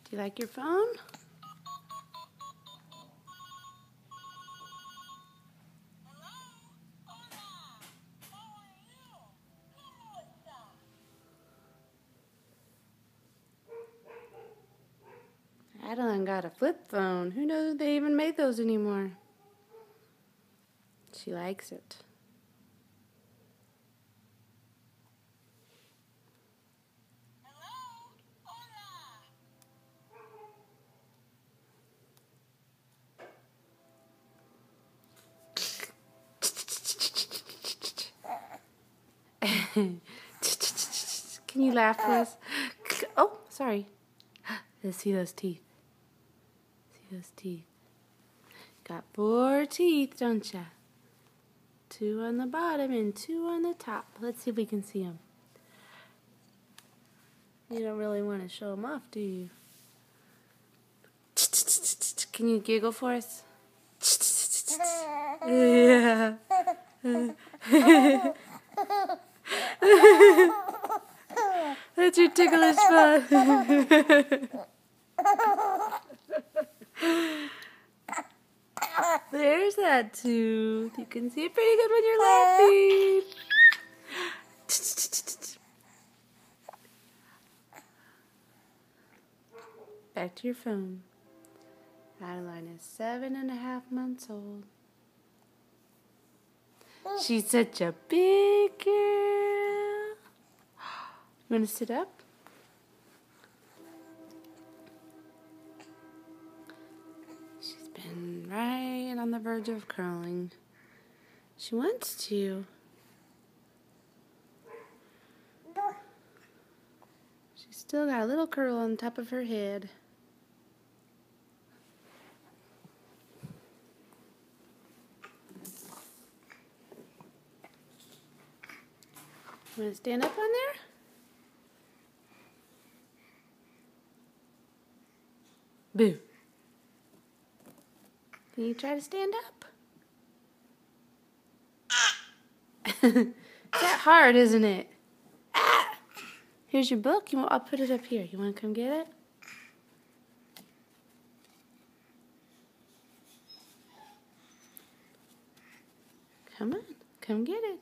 Do you like your phone? Adeline got a flip phone. Who knows if they even made those anymore? She likes it. Can you laugh for us? Oh, sorry. Let's see those teeth. See those teeth. Got 4 teeth, don't ya? 2 on the bottom and 2 on the top. Let's see if we can see them. You don't really want to show them off, do you? Can you giggle for us? Yeah. That's your ticklish fun. There's that tooth. You can see it pretty good when you're laughing. Back to your phone. Adeline is 7.5 months old. She's such a big girl. You want to sit up? She's been right on the verge of curling. She wants to. She's still got a little curl on top of her head. You want to stand up on there? Boo. Can you try to stand up? It's that hard, isn't it? Here's your book. I'll put it up here. You want to come get it? Come on. Come get it.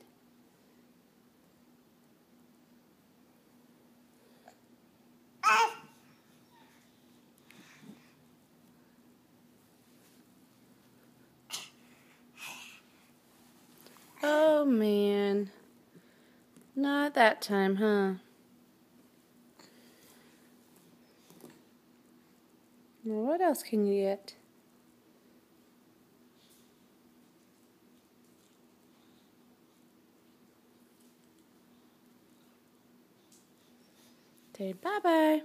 Oh, man. Not that time, huh? Now, what else can you get? Say bye-bye.